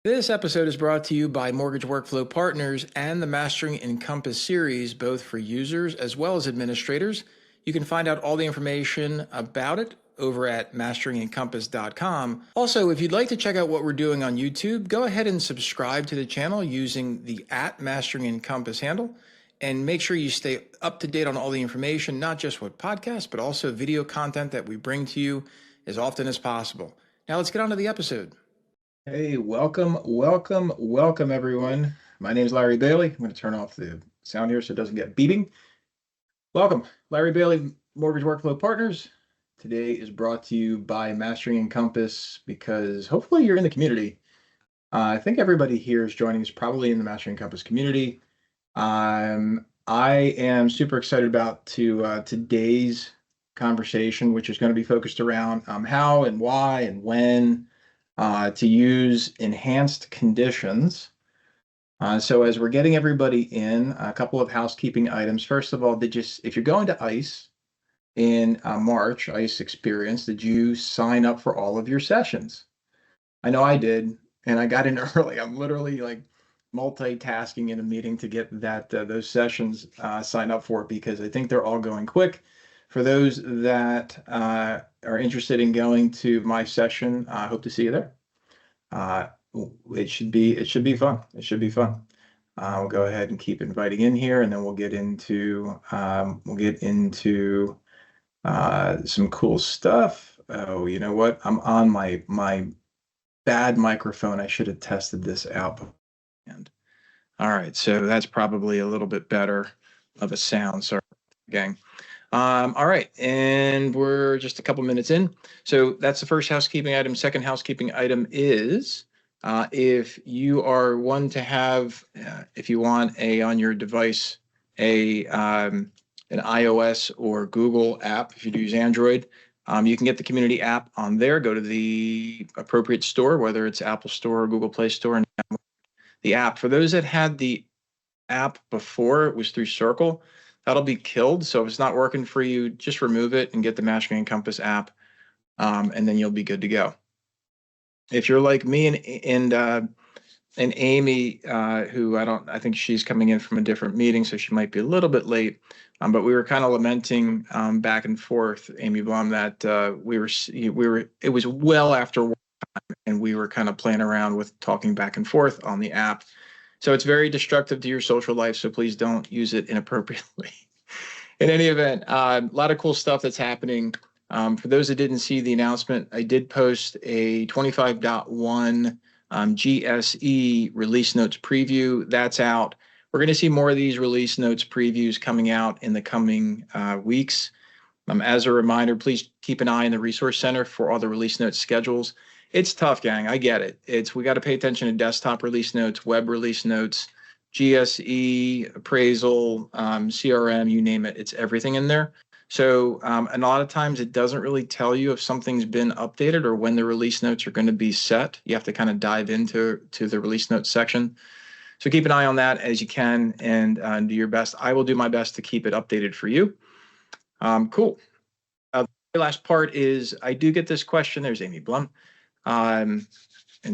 This episode is brought to you by Mortgage Workflow Partners and the Mastering Encompass series, both for users as well as administrators. You can find out all the information about it over at masterengencompass.com. Also, if you'd like to check out what we're doing on YouTube, go ahead and subscribe to the channel using the @MasteringEncompass handle. And make sure you stay up to date on all the information, not just with podcasts, but also video content that we bring to you as often as possible. Now let's get on to the episode. Hey, welcome, everyone. My name is Larry Bailey. I'm going to turn off the sound here so it doesn't get beeping. Welcome, Larry Bailey, Mortgage Workflow Partners. Today is brought to you by Mastering Encompass because hopefully you're in the community. I think everybody here is joining us probably in the Mastering Encompass community. I am super excited about today's conversation, which is going to be focused around how and why and when to use enhanced conditions. So as we're getting everybody in, a couple of housekeeping items. First of all, if you're going to ICE in March, ICE Experience, did you sign up for all of your sessions? I know I did, and I got in early. I'm literally like multitasking in a meeting to get those sessions signed up for because I think they're all going quick. For those that are interested in going to my session, I hope to see you there. It should be fun. It should be fun. We'll go ahead and keep inviting in here, and then we'll get into some cool stuff. Oh, you know what? I'm on my bad microphone. I should have tested this out beforehand. All right, so that's probably a little bit better of a sound. Sorry, gang. All right, and we're just a couple minutes in. So that's the first housekeeping item. Second housekeeping item is if you are one to have, if you want on your device, an iOS or Google app, if you use Android, you can get the community app on there. Go to the appropriate store, whether it's Apple Store or Google Play Store, and download the app. For those that had the app before, it was through Circle. That'll be killed. So if it's not working for you, just remove it and get the Mastering Encompass app, and then you'll be good to go. If you're like me and Amy, who I think she's coming in from a different meeting, so she might be a little bit late. But we were kind of lamenting back and forth, Amy Blum, that it was well after work time, and we were kind of playing around with talking back and forth on the app. So it's very destructive to your social life, so please don't use it inappropriately. In any event, a lot of cool stuff that's happening. For those that didn't see the announcement, I did post a 25.1 GSE release notes preview. That's out. We're going to see more of these release notes previews coming out in the coming weeks. As a reminder, please keep an eye in the Resource Center for all the release notes schedules. It's tough, gang. I get it. We got to pay attention to desktop release notes, web release notes, GSE, appraisal, CRM, you name it. It's everything in there. So a lot of times it doesn't really tell you if something's been updated or when the release notes are going to be set. You have to kind of dive into the release notes section. So keep an eye on that as you can and do your best. I will do my best to keep it updated for you. Cool. The last part is I do get this question. There's Amy Blum. And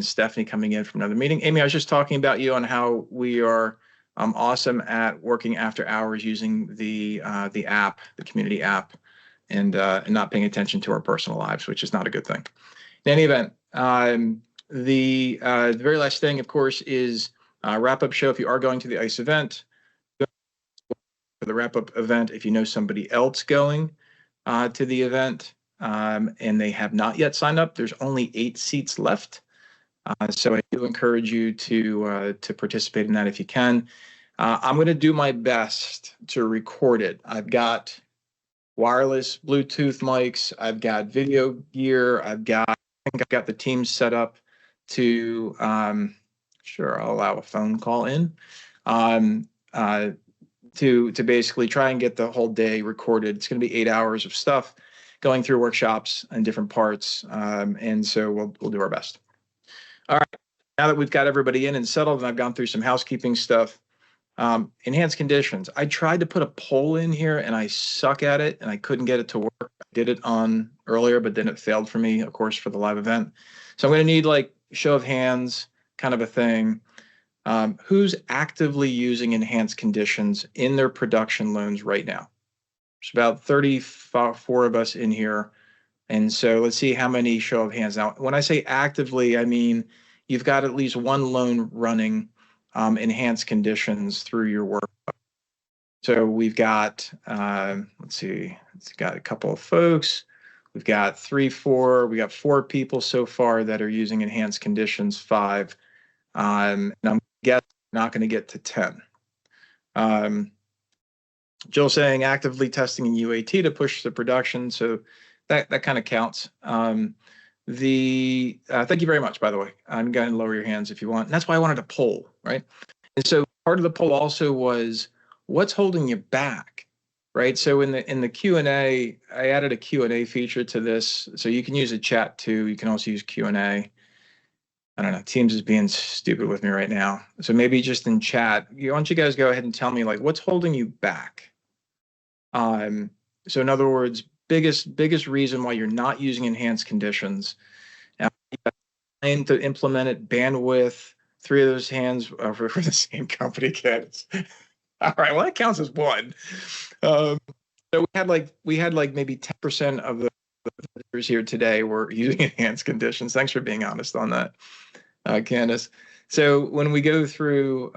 Stephanie coming in from another meeting. Amy, I was just talking about you on how we are awesome at working after hours using the app, the community app, and not paying attention to our personal lives, which is not a good thing. In any event, the very last thing, of course, is wrap-up show. If you are going to the ICE event, for the wrap-up event, if you know somebody else going to the event, and they have not yet signed up, there's only 8 seats left. So I do encourage you to participate in that if you can. I'm going to do my best to record it. I've got wireless Bluetooth mics. I've got video gear. I think I've got the team set up to, sure, I'll allow a phone call in, to basically try and get the whole day recorded. It's going to be 8 hours of stuff going through workshops and different parts. And so we'll do our best. All right, now that we've got everybody in and settled and I've gone through some housekeeping stuff, enhanced conditions. I tried to put a poll in here and I suck at it and I couldn't get it to work. I did it on earlier, but then it failed for me, of course, for the live event. So I'm going to need like show of hands kind of a thing. Who's actively using enhanced conditions in their production loans right now? There's about 34 of us in here. And so let's see how many show of hands. Now, when I say actively, I mean you've got at least one loan running enhanced conditions through your work. So we've got, let's see, it's got a couple of folks. We've got 3, 4. We got 4 people so far that are using enhanced conditions, 5. And I'm guessing not going to get to 10. Jill saying actively testing in UAT to push the production. So that kind of counts. Thank you very much, by the way. I'm going to lower your hands if you want. And that's why I wanted a poll, right? And so part of the poll also was, what's holding you back, right? So in the Q&A, I added a Q&A feature to this. So you can use a chat too. You can also use Q&A. I don't know, Teams is being stupid with me right now. So maybe just in chat, why don't you guys go ahead and tell me, like, what's holding you back? So in other words, biggest reason why you're not using enhanced conditions. Time to implement it, bandwidth, 3 of those hands for the same company kids. All right, well, that counts as one. So we had like maybe 10% of the visitors here today were using enhanced conditions. Thanks for being honest on that, Candace. So when we go through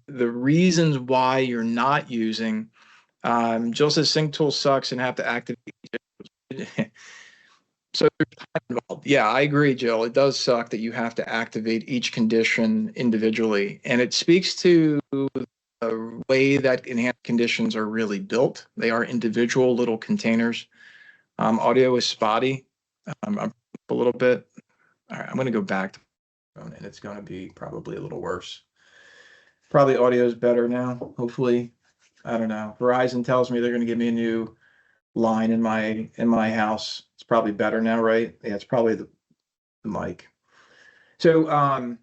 the reasons why you're not using, Jill says sync tool sucks and have to activate. So there's time involved. Yeah, I agree, Jill. It does suck that you have to activate each condition individually. And it speaks to the way that enhanced conditions are really built. They are individual little containers. Audio is spotty. I'm a little bit. All right, I'm going to go back to the phone, and it's going to be probably a little worse. Probably audio is better now, hopefully. I don't know. Verizon tells me they're going to give me a new line in my house. It's probably better now, right? Yeah, it's probably the mic. So the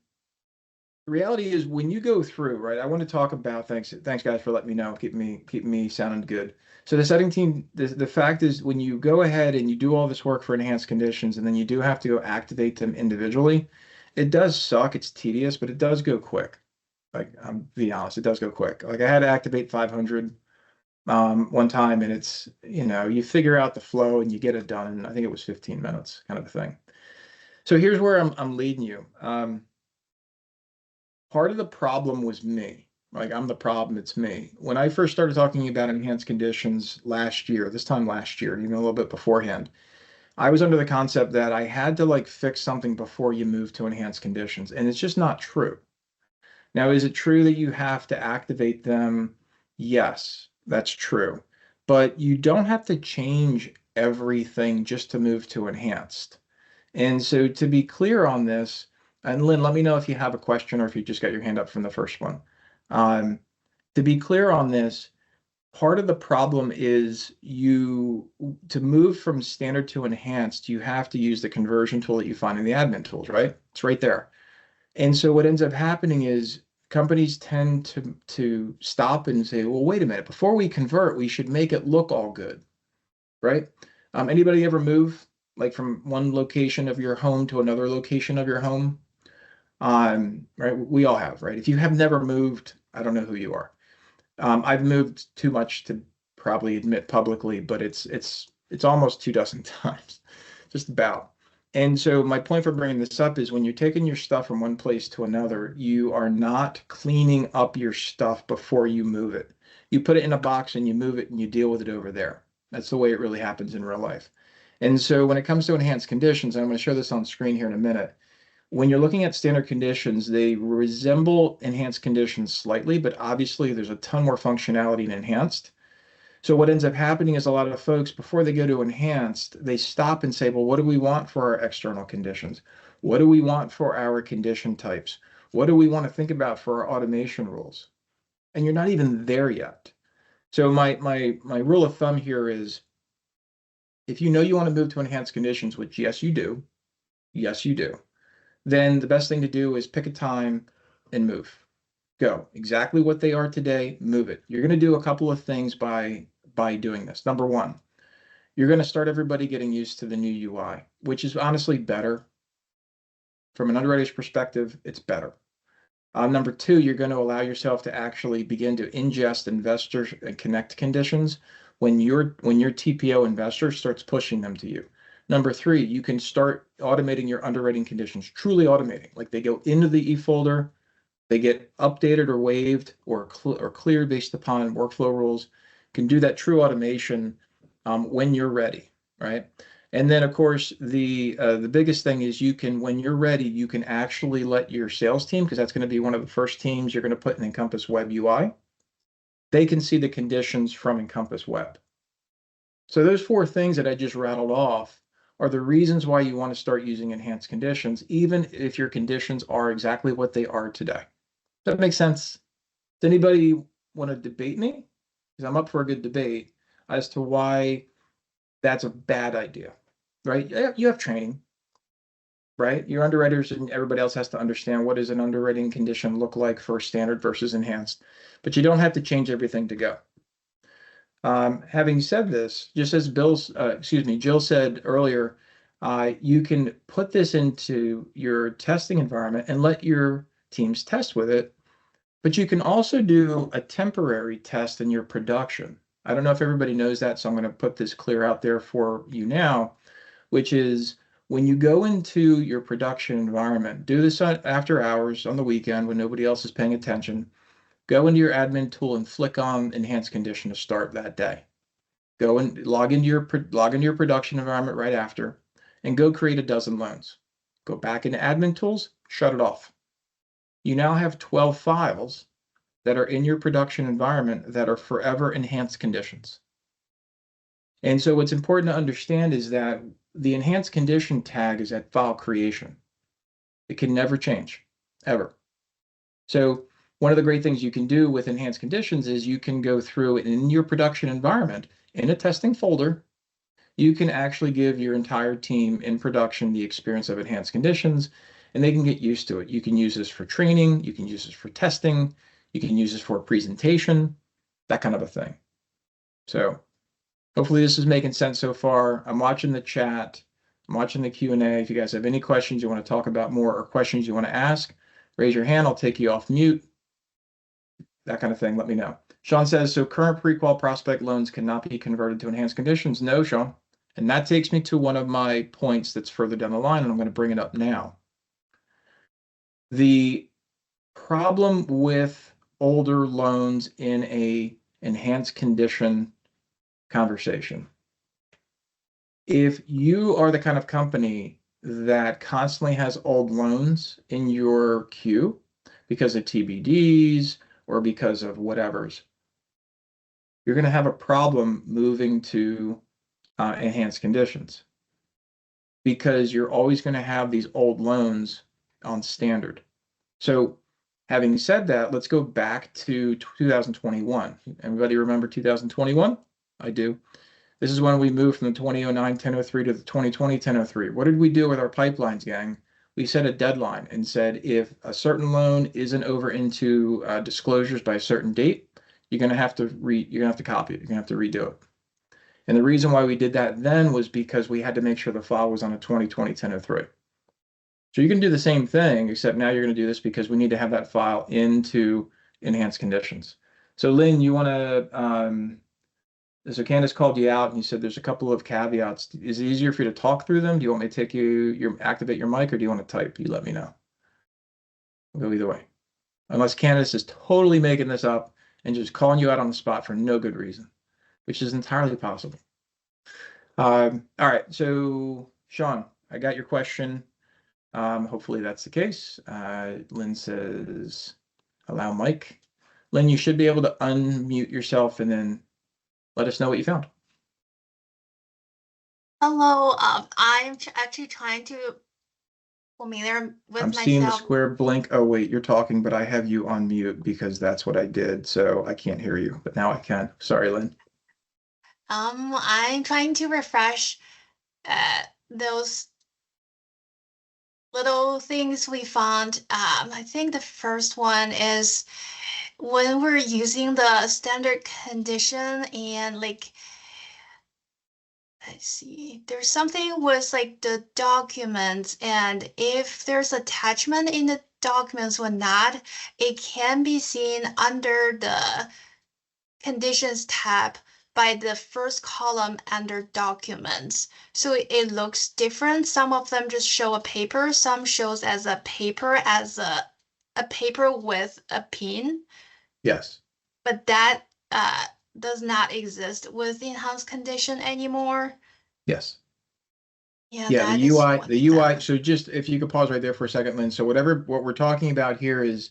reality is when you go through, right, I want to talk about, thanks guys for letting me know, keep me sounding good. So the setting team, the fact is when you go ahead and you do all this work for enhanced conditions and then you do have to go activate them individually, it does suck, it's tedious, but it does go quick. Like, I'm being honest, it does go quick. Like, I had to activate 500 one time, and it's, you figure out the flow and you get it done. And I think it was 15 minutes, kind of a thing. So here's where I'm leading you. Part of the problem was me. Like, I'm the problem, it's me. When I first started talking about enhanced conditions this time last year, even a little bit beforehand, I was under the concept that I had to like fix something before you move to enhanced conditions. And it's just not true. Now, is it true that you have to activate them? Yes, that's true. But you don't have to change everything just to move to enhanced. And so to be clear on this, and Lynn, let me know if you have a question or if you just got your hand up from the first one. To be clear on this, part of the problem is to move from standard to enhanced, you have to use the conversion tool that you find in the admin tools, right? It's right there. And so what ends up happening is companies tend to stop and say, well, wait a minute, before we convert, we should make it look all good, right? Anybody ever move like from one location of your home to another location of your home? Right, we all have, right? If you have never moved, I don't know who you are. I've moved too much to probably admit publicly, but it's almost 24 times, just about. And so my point for bringing this up is when you're taking your stuff from one place to another, you are not cleaning up your stuff before you move it. You put it in a box and you move it and you deal with it over there. That's the way it really happens in real life. And so when it comes to enhanced conditions, and I'm going to show this on screen here in a minute, when you're looking at standard conditions, they resemble enhanced conditions slightly, but obviously there's a ton more functionality in enhanced. So what ends up happening is a lot of folks, before they go to enhanced, they stop and say, well, what do we want for our external conditions? What do we want for our condition types? What do we want to think about for our automation rules? And you're not even there yet. So my rule of thumb here is, if you know you want to move to enhanced conditions, which yes, you do, then the best thing to do is pick a time and move. Go exactly what they are today, move it. You're going to do a couple of things by doing this. Number one, you're going to start everybody getting used to the new UI, which is honestly better. From an underwriter's perspective, it's better. Number two, you're going to allow yourself to actually begin to ingest investor and connect conditions when your TPO investor starts pushing them to you. Number three, you can start automating your underwriting conditions, truly automating. Like they go into the e-folder, they get updated or waived or cleared based upon workflow rules. You can do that true automation when you're ready, right? And then, of course, the biggest thing is you can, when you're ready, you can actually let your sales team, because that's going to be one of the first teams you're going to put in Encompass Web UI. They can see the conditions from Encompass Web. So those four things that I just rattled off are the reasons why you want to start using enhanced conditions, even if your conditions are exactly what they are today. Does that make sense? Does anybody want to debate me? Because I'm up for a good debate as to why that's a bad idea, right? You have training, right? Your underwriters and everybody else has to understand what does an underwriting condition look like for standard versus enhanced, but you don't have to change everything to go. Having said this, just as Jill said earlier, you can put this into your testing environment and let your teams test with it, but you can also do a temporary test in your production. I don't know if everybody knows that, so I'm going to put this clear out there for you now, which is when you go into your production environment, do this after hours on the weekend when nobody else is paying attention. Go into your admin tool and flick on enhanced condition to start that day. Go and log into your production environment right after and go create a dozen loans. Go back into admin tools, shut it off. You now have 12 files that are in your production environment that are forever enhanced conditions. And so what's important to understand is that the enhanced condition tag is at file creation. It can never change, ever. So one of the great things you can do with enhanced conditions is you can go through in your production environment in a testing folder. You can actually give your entire team in production the experience of enhanced conditions, and they can get used to it. You can use this for training. You can use this for testing. You can use this for a presentation, that kind of a thing. So hopefully this is making sense so far. I'm watching the chat. I'm watching the Q&A. If you guys have any questions you want to talk about more or questions you want to ask, raise your hand. I'll take you off mute. That kind of thing. Let me know. Sean says, so current pre-qual prospect loans cannot be converted to enhanced conditions. No, Sean. And that takes me to one of my points that's further down the line, and I'm going to bring it up now. The problem with older loans in a enhanced condition conversation. If you are the kind of company that constantly has old loans in your queue because of TBDs or because of whatever's, you're going to have a problem moving to enhanced conditions because you're always going to have these old loans on standard. So having said that, let's go back to 2021. Everybody remember 2021? I do. This is when we moved from the 2009-1003 to the 2020-1003. What did we do with our pipelines, gang? We set a deadline and said if a certain loan isn't over into disclosures by a certain date, you're gonna have to copy it. You're gonna have to redo it. And the reason why we did that then was because we had to make sure the file was on a 2020-1003. So you can do the same thing, except now you're going to do this because we need to have that file into enhanced conditions. So Lynn, you want to, so Candace called you out and you said there's a couple of caveats. Is it easier for you to talk through them? Do you want me to take activate your mic, or do you want to type? You let me know. We'll go either way. Unless Candace is totally making this up and just calling you out on the spot for no good reason, which is entirely possible. All right, so Sean, I got your question. Hopefully that's the case. Lynn says, allow mic. Lynn, you should be able to unmute yourself and then let us know what you found. Hello, I'm actually trying to familiar with I'm myself. seeing the square blink. Oh, wait, you're talking, but I have you on mute because that's what I did. So I can't hear you, but now I can. Sorry, Lynn. I'm trying to refresh those little things we found. I think the first one is when we're using the standard condition and like I see. There's something with like the documents, and if there's attachment in the documents or not, it can be seen under the conditions tab by the first column under documents. So it looks different. Some of them just show a paper, some shows as a paper a paper with a pin, Yes. but that does not exist with enhanced condition anymore. Yes. Yeah, Yeah, the that is UI, one the of UI. them. So just if you could pause right there for a second, Lynn. So what we're talking about here is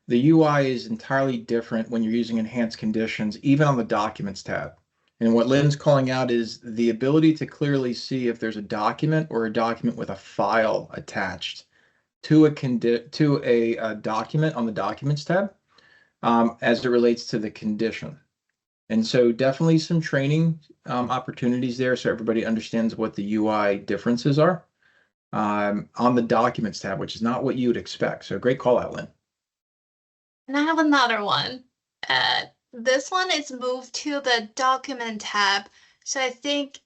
the UI is entirely different when you're using enhanced conditions, even on the documents tab. And what Lynn's calling out is the ability to clearly see if there's a document or a document with a file attached to a document on the documents tab, as it relates to the condition. And so definitely some training opportunities there so everybody understands what the UI differences are on the documents tab, which is not what you would expect. So great call out, Lynn. And I have another one. This one is moved to the document tab. So I think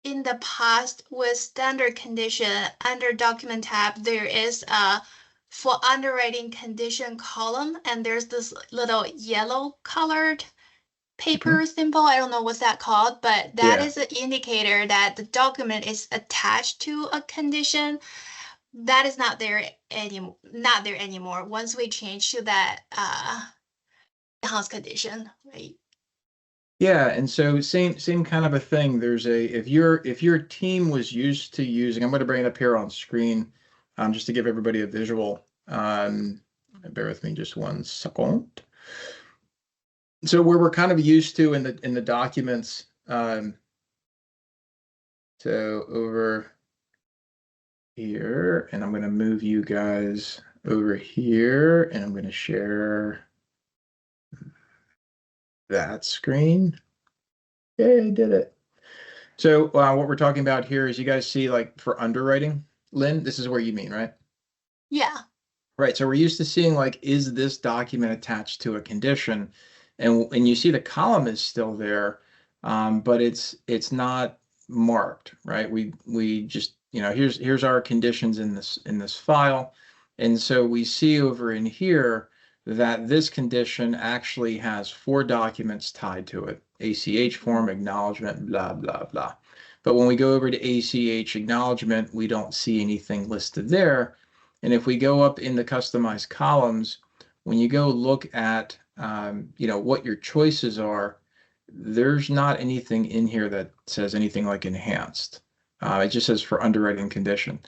in the past with standard condition under document tab, there is a for underwriting condition column, and there's this little yellow colored Mhm. paper symbol. I don't know what's that called, but that Yeah. is an indicator that the document is attached to a condition. That is not there anymore once we change to that house condition, right? Yeah, and so same kind of a thing. There's a if your team was used to using, I'm going to bring it up here on screen, just to give everybody a visual. Bear with me just one second. So where we're kind of used to in the documents, so over here, and I'm going to move you guys over here, and I'm going to share that screen. Yay, I did it. So what we're talking about here is you guys see like for underwriting, Lynn, this is where you mean, right? Yeah. Right. So we're used to seeing like, is this document attached to a condition? And you see the column is still there, but it's not marked, right? We just, here's our conditions in this file. And so we see over in here that this condition actually has 4 documents tied to it. ACH form, acknowledgement, blah, blah, blah. But when we go over to ACH acknowledgement, we don't see anything listed there. And if we go up in the customized columns, when you go look at what your choices are, there's not anything in here that says anything like enhanced. It just says for underwriting condition.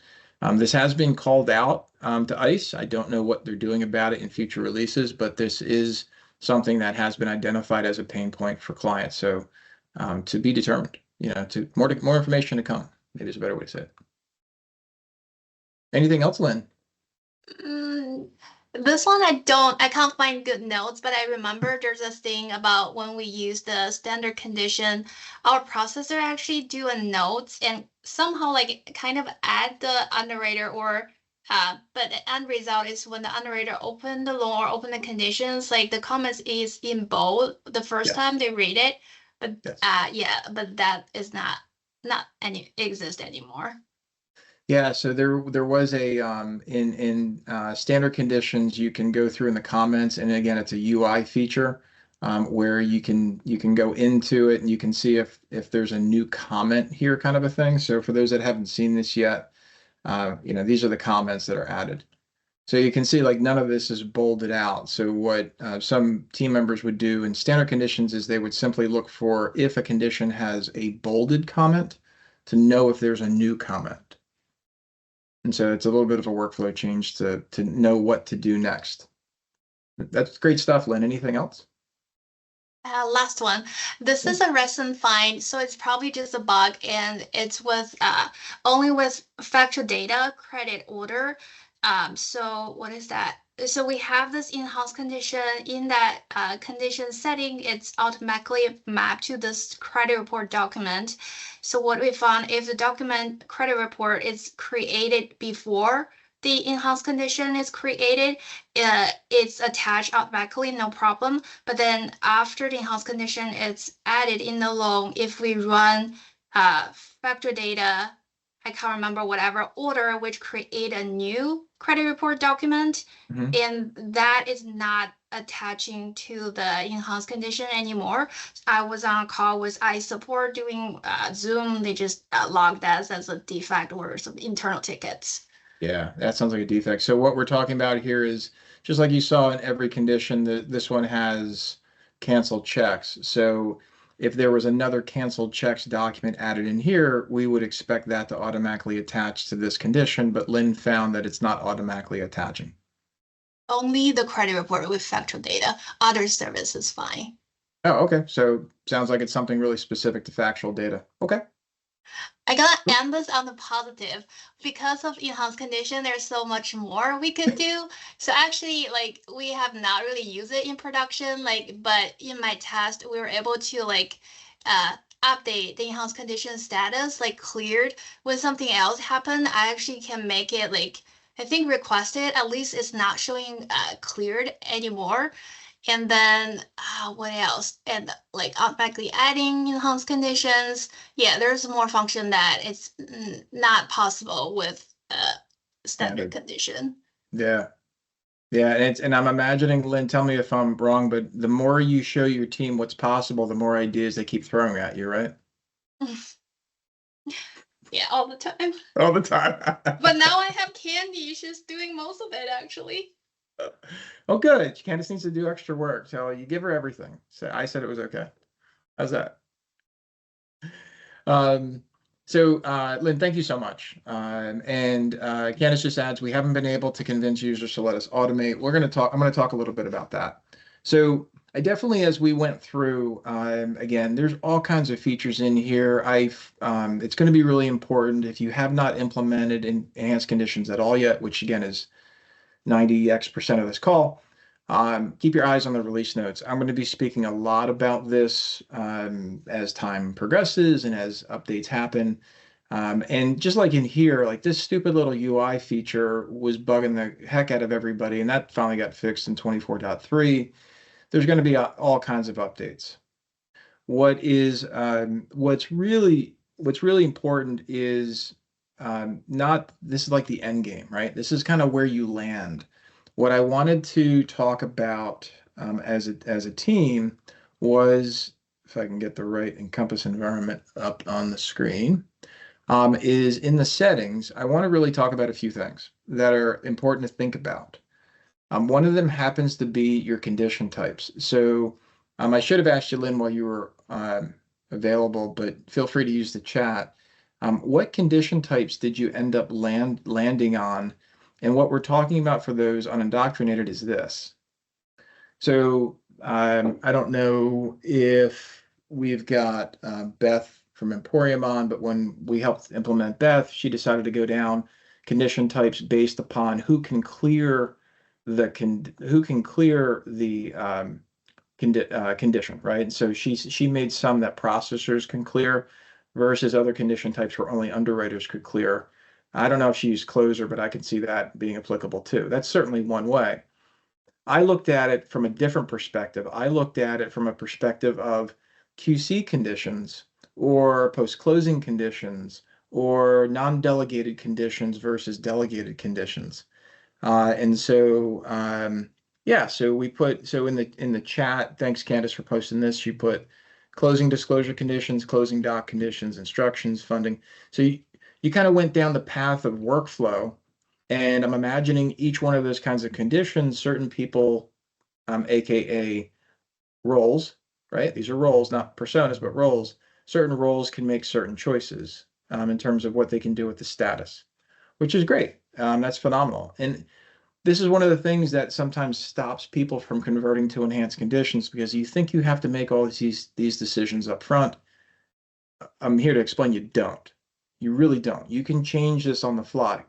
This has been called out to ICE. I don't know what they're doing about it in future releases, but this is something that has been identified as a pain point for clients. So to be determined, to more information to come. Maybe is a better way to say it. Anything else, Lynn? Mm, this one I can't find good notes, but I remember there's a thing about when we use the standard condition, our processor actually do a notes and somehow like kind of add the underwriter or but the end result is when the underwriter open the loan or open the conditions, like the comments is in bold the first Yes. time they read it, but Yes. yeah, but that is not any exist anymore. Yeah, so there was a in standard conditions you can go through in the comments, and again it's a UI feature where you can go into it and you can see if there's a new comment here kind of a thing. So for those that haven't seen this yet, these are the comments that are added. So you can see like none of this is bolded out. So what some team members would do in standard conditions is they would simply look for if a condition has a bolded comment to know if there's a new comment. And so it's a little bit of a workflow change to know what to do next. That's great stuff, Lynn. Anything else? Last one. This is a recent find, so it's probably just a bug, and it's with only with factual data credit order. So what is that? So we have this in-house condition. In that condition setting, it's automatically mapped to this credit report document. So what we found, if the document credit report is created before the enhanced condition is created, it's attached automatically, no problem. But then after the enhanced condition is added in the loan, if we run factor data, I can't remember whatever order, which create a new credit report document, Mhm. and that is not attaching to the enhanced condition anymore. I was on a call with iSupport doing Zoom. They just logged that as a defect or some internal tickets. Yeah, that sounds like a defect. So what we're talking about here is just like you saw in every condition, this one has canceled checks. So if there was another canceled checks document added in here, we would expect that to automatically attach to this condition, but Lynn found that it's not automatically attaching. Only the credit report with factual data. Other service is fine. Oh, okay. So sounds like it's something really specific to factual data. Okay. I gotta end this on the positive. Because of enhanced condition, there's so much more we could do. So actually, like we have not really used it in production, but in my test, we were able to update the enhanced condition status, like cleared. When something else happened, I actually can make it I think requested, at least it's not showing cleared anymore. And then what else? And like automatically adding enhanced conditions. Yeah, there's more function that it's not possible with standard Standard. condition. Yeah. Yeah, and I'm imagining, Lynn, tell me if I'm wrong, but the more you show your team what's possible, the more ideas they keep throwing at you, right? Yeah, all the time. All the time. But now I have Candy. She's doing most of it actually. Oh, good. Candace needs to do extra work, so you give her everything. So I said it was okay. How's that? Um, Lynn, thank you so much. And Candace just adds, we haven't been able to convince users to let us automate. I'm going to talk a little bit about that. So I definitely, as we went through, again, there's all kinds of features in here. It's going to be really important if you have not implemented enhanced conditions at all yet, which again is 90x% of this call. Keep your eyes on the release notes. I'm going to be speaking a lot about this as time progresses and as updates happen. And just like in here, like this stupid little UI feature was bugging the heck out of everybody, and that finally got fixed in 24.3. There's going to be all kinds of updates. What's really important is not this is like the end game, right? This is kind of where you land. What I wanted to talk about as a team was, if I can get the right Encompass environment up on the screen, is in the settings. I want to really talk about a few things that are important to think about. One of them happens to be your condition types. So I should have asked you, Lynn, while you were available, but feel free to use the chat. What condition types did you end up landing on? And what we're talking about for those unindoctrinated is this. So I don't know if we've got Beth from Emporium on, but when we helped implement Beth, she decided to go down condition types based upon who can clear the condition, right? And so she made some that processors can clear versus other condition types where only underwriters could clear. I don't know if she used closer, but I can see that being applicable too. That's certainly one way. I looked at it from a different perspective. I looked at it from a perspective of QC conditions or post-closing conditions or non-delegated conditions versus delegated conditions. And so, yeah, so in the chat, thanks Candace for posting this. She put closing disclosure conditions, closing doc conditions, instructions, funding. So you kind of went down the path of workflow, and I'm imagining each one of those kinds of conditions, certain people, AKA roles, right? These are roles, not personas, but roles. Certain roles can make certain choices in terms of what they can do with the status, which is great. That's phenomenal. And this is one of the things that sometimes stops people from converting to enhanced conditions because you think you have to make all these decisions up front. I'm here to explain you don't. You really don't. You can change this on the fly.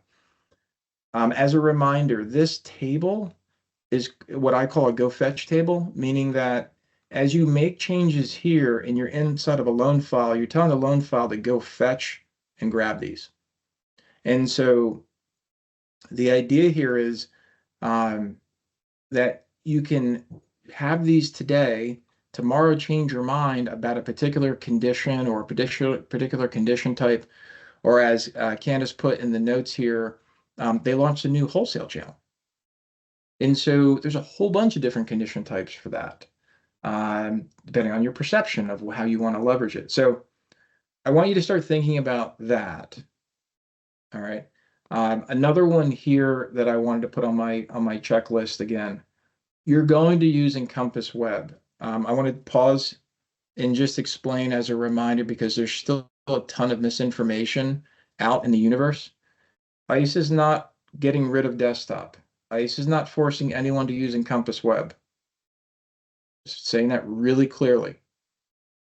As a reminder, this table is what I call a go fetch table, meaning that as you make changes here and you're inside of a loan file, you're telling the loan file to go fetch and grab these. And so The idea here is that you can have these today, tomorrow change your mind about a particular condition or a particular condition type, or as Candace put in the notes here, they launched a new wholesale channel. And so there's a whole bunch of different condition types for that, depending on your perception of how you want to leverage it. So I want you to start thinking about that. All right. Another one here that I wanted to put on my checklist again. You're going to use Encompass Web. I want to pause and just explain as a reminder because there's still a ton of misinformation out in the universe. ICE is not getting rid of desktop. ICE is not forcing anyone to use Encompass Web. Just saying that really clearly.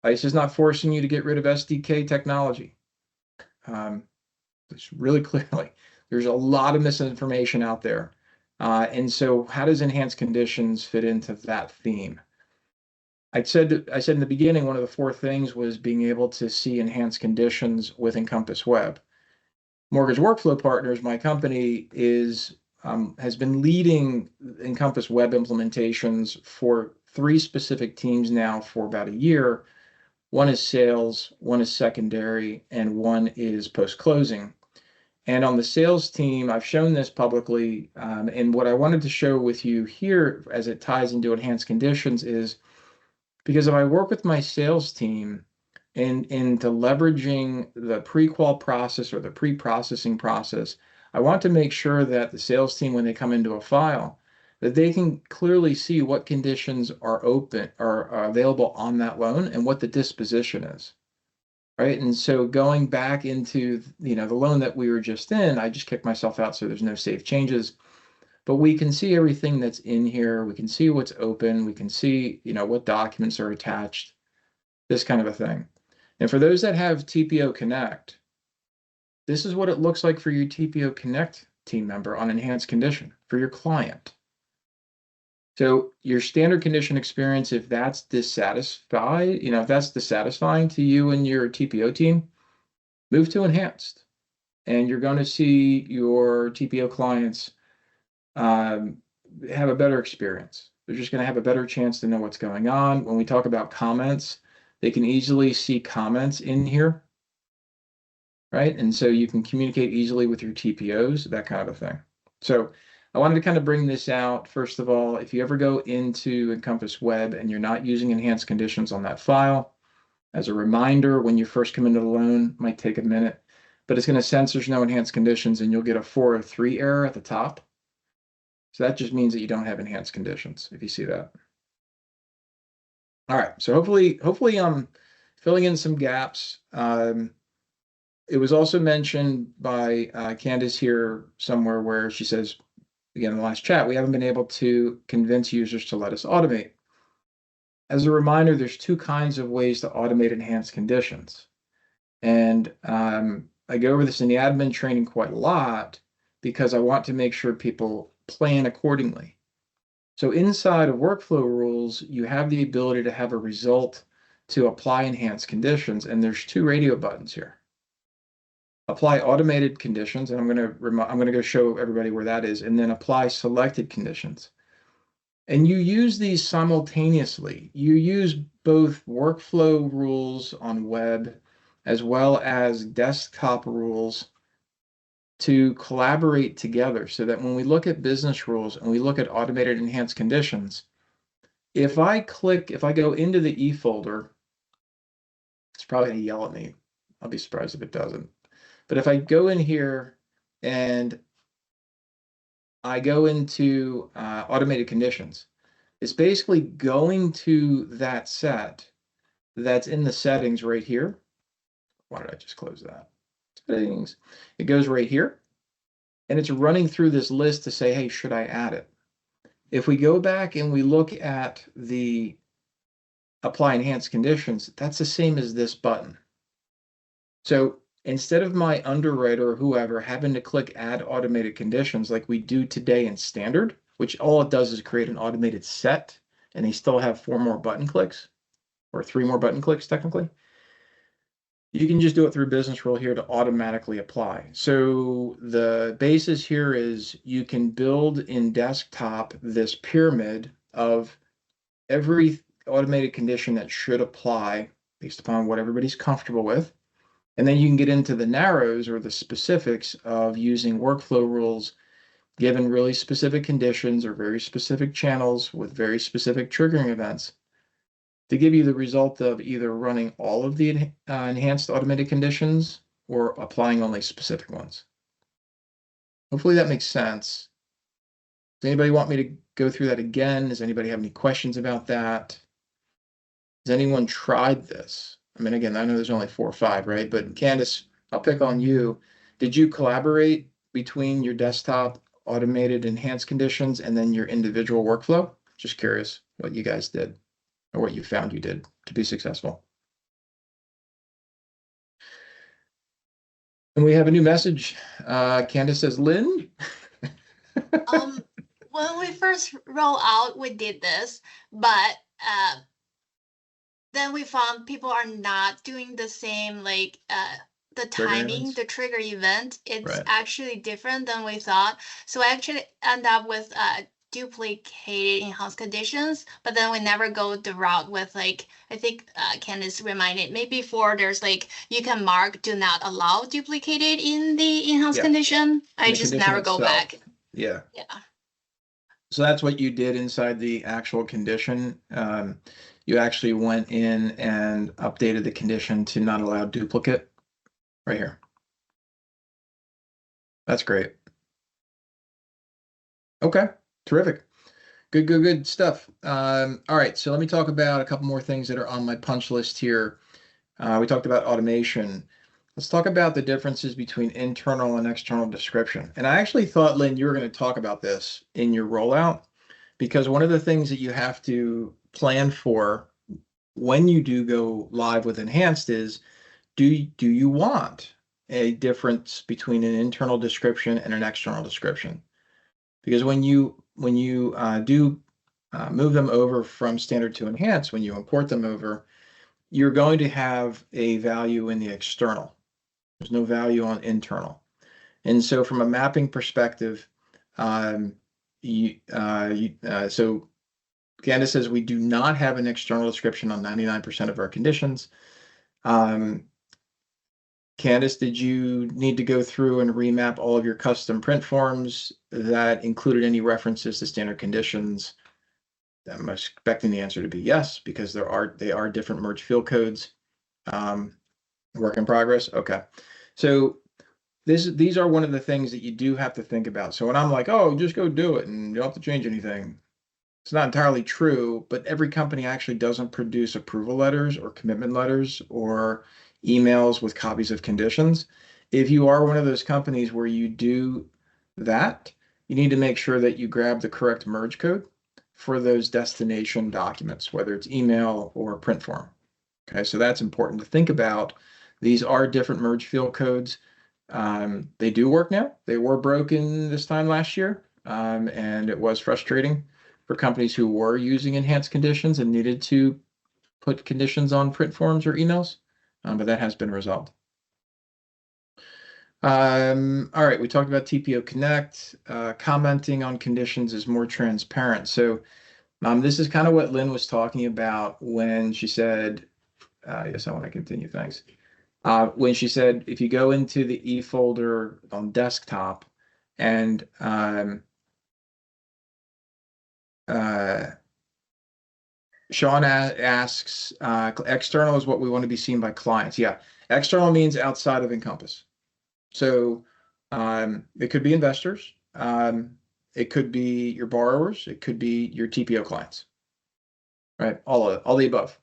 ICE is not forcing you to get rid of SDK technology. Just really clearly. There's a lot of misinformation out there. And so how does enhanced conditions fit into that theme? I said in the beginning, one of the four things was being able to see enhanced conditions with Encompass Web. Mortgage Workflow Partners, my company, has been leading Encompass Web implementations for 3 specific teams now for about a year. One is sales, one is secondary, and one is post-closing. And on the sales team, I've shown this publicly, and what I wanted to show with you here as it ties into enhanced conditions is because if I work with my sales team into leveraging the pre-qual process or the pre-processing process, I want to make sure that the sales team, when they come into a file, that they can clearly see what conditions are open or are available on that loan and what the disposition is. Right. And so going back into, the loan that we were just in, I just kicked myself out so there's no save changes. But we can see everything that's in here. We can see what's open. We can see, what documents are attached, this kind of a thing. And for those that have TPO Connect, this is what it looks like for your TPO Connect team member on enhanced condition for your client. So your standard condition experience, if that's dissatisfied, if that's dissatisfying to you and your TPO team, move to enhanced. And you're going to see your TPO clients have a better experience. They're just going to have a better chance to know what's going on. When we talk about comments, they can easily see comments in here, right? And so you can communicate easily with your TPOs, that kind of a thing. So I wanted to kind of bring this out. First of all, if you ever go into Encompass Web and you're not using enhanced conditions on that file, as a reminder, when you first come into the loan, might take a minute, but it's going to sense there's no enhanced conditions and you'll get a 403 error at the top. So that just means that you don't have enhanced conditions, if you see that. All right, so hopefully I'm filling in some gaps. It was also mentioned by Candace here somewhere where she says, again, in the last chat, we haven't been able to convince users to let us automate. As a reminder, there's 2 kinds of ways to automate enhanced conditions. And I go over this in the admin training quite a lot because I want to make sure people plan accordingly. So inside of workflow rules, you have the ability to have a result to apply enhanced conditions, and there's 2 radio buttons here. Apply automated conditions, and I'm going to go show everybody where that is, and then apply selected conditions. And you use these simultaneously. You use both workflow rules on web as well as desktop rules to collaborate together so that when we look at business rules and we look at automated enhanced conditions, if I go into the E folder, it's probably going to yell at me. I'll be surprised if it doesn't. But if I go in here and I go into automated conditions, it's basically going to that set that's in the settings right here. Why did I just close that? Settings. It goes right here. And it's running through this list to say, hey, should I add it? If we go back and we look at the apply enhanced conditions, that's the same as this button. So instead of my underwriter or whoever having to click add automated conditions like we do today in standard, which all it does is create an automated set, and they still have 4 more button clicks, or 3 more button clicks technically. you can just do it through business rule here to automatically apply. So the basis here is you can build in desktop this pyramid of every automated condition that should apply based upon what everybody's comfortable with. And then you can get into the narrows or the specifics of using workflow rules given really specific conditions or very specific channels with very specific triggering events to give you the result of either running all of the enhanced automated conditions or applying only specific ones. Hopefully that makes sense. Does anybody want me to go through that again? Does anybody have any questions about that? Has anyone tried this? I mean, again, I know there's only 4 or 5, right? But Candace, I'll pick on you. Did you collaborate between your desktop automated enhanced conditions and then your individual workflow? Just curious what you guys did or what you found you did to be successful. And we have a new message. Candace says, Lynn? When we first roll out, we did this, but then we found people are not doing the same, like the timing, the trigger event. It's actually different than we thought. So I actually end up with duplicated enhanced conditions, but then we never go the route with like, I think Candice reminded me before there's like, you can mark do not allow duplicated in the enhanced condition. I just never go back. Yeah. Yeah. So that's what you did inside the actual condition. You actually went in and updated the condition to not allow duplicate right here. That's great. Okay, terrific. Good stuff. All right, so let me talk about a couple more things that are on my punch list here. We talked about automation. Let's talk about the differences between internal and external description. And I actually thought, Lynn, you were going to talk about this in your rollout, because one of the things that you have to plan for when you do go live with enhanced is, do you want a difference between an internal description and an external description? Because when you do move them over from standard to enhanced, when you import them over, you're going to have a value in the external. There's no value on internal. And so from a mapping perspective, so Candace says we do not have an external description on 99% of our conditions. Candace, did you need to go through and remap all of your custom print forms that included any references to standard conditions? I'm expecting the answer to be yes, because they are different merge field codes. Work in progress. Okay. So these are one of the things that you do have to think about. So when I'm like, oh, just go do it and you don't have to change anything, it's not entirely true, but every company actually doesn't produce approval letters or commitment letters or emails with copies of conditions. If you are one of those companies where you do that, you need to make sure that you grab the correct merge code for those destination documents, whether it's email or print form. Okay, so that's important to think about. These are different merge field codes. They do work now. They were broken this time last year, and it was frustrating for companies who were using enhanced conditions and needed to put conditions on print forms or emails, but that has been resolved. All right, we talked about TPO Connect. Commenting on conditions is more transparent. So this is kind of what Lynn was talking about when she said, yes, I want to continue, thanks. When she said, if you go into the E folder on desktop and Sean asks, external is what we want to be seen by clients. Yeah, external means outside of Encompass. So it could be investors. It could be your borrowers. It could be your TPO clients. Right, all the above.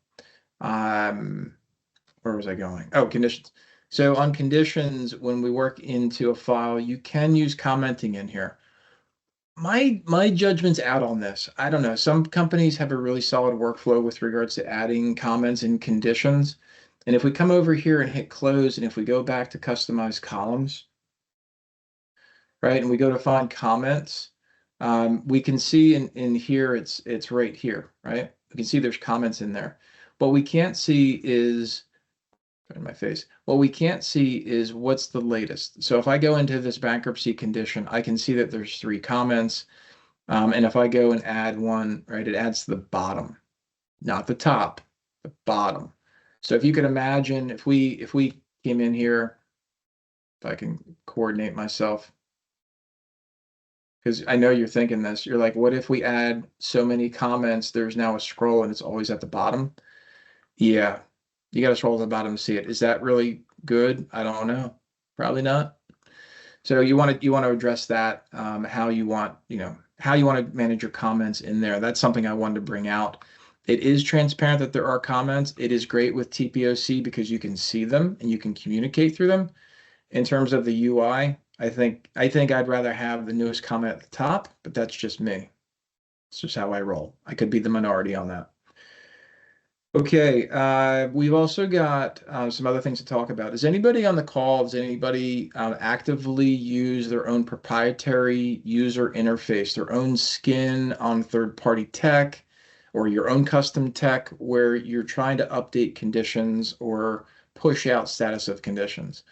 Where was I going? Oh, conditions. So on conditions, when we work into a file, you can use commenting in here. My judgment's out on this. I don't know. Some companies have a really solid workflow with regards to adding comments and conditions. And if we come over here and hit close, and if we go back to customize columns, right, and we go to find comments, we can see in here, it's right here, right? We can see there's comments in there. What we can't see is in my face. What we can't see is what's the latest. So if I go into this bankruptcy condition, I can see that there's 3 comments. And if I go and add one, right, it adds to the bottom, not the top, the bottom. So if you could imagine if we came in here, if I can coordinate myself, because I know you're thinking this, you're like, what if we add so many comments, there's now a scroll and it's always at the bottom? Yeah, you got to scroll to the bottom to see it. Is that really good? I don't know. Probably not. So you want to address that, how you want, how you want to manage your comments in there. That's something I wanted to bring out. It is transparent that there are comments. It is great with TPOC because you can see them and you can communicate through them. In terms of the UI, I think I'd rather have the newest comment at the top, but that's just me. It's just how I roll. I could be the minority on that. Okay, we've also got some other things to talk about. Does anybody on the call, does anybody actively use their own proprietary user interface, their own skin on third-party tech, or your own custom tech where you're trying to update conditions or push out status of conditions?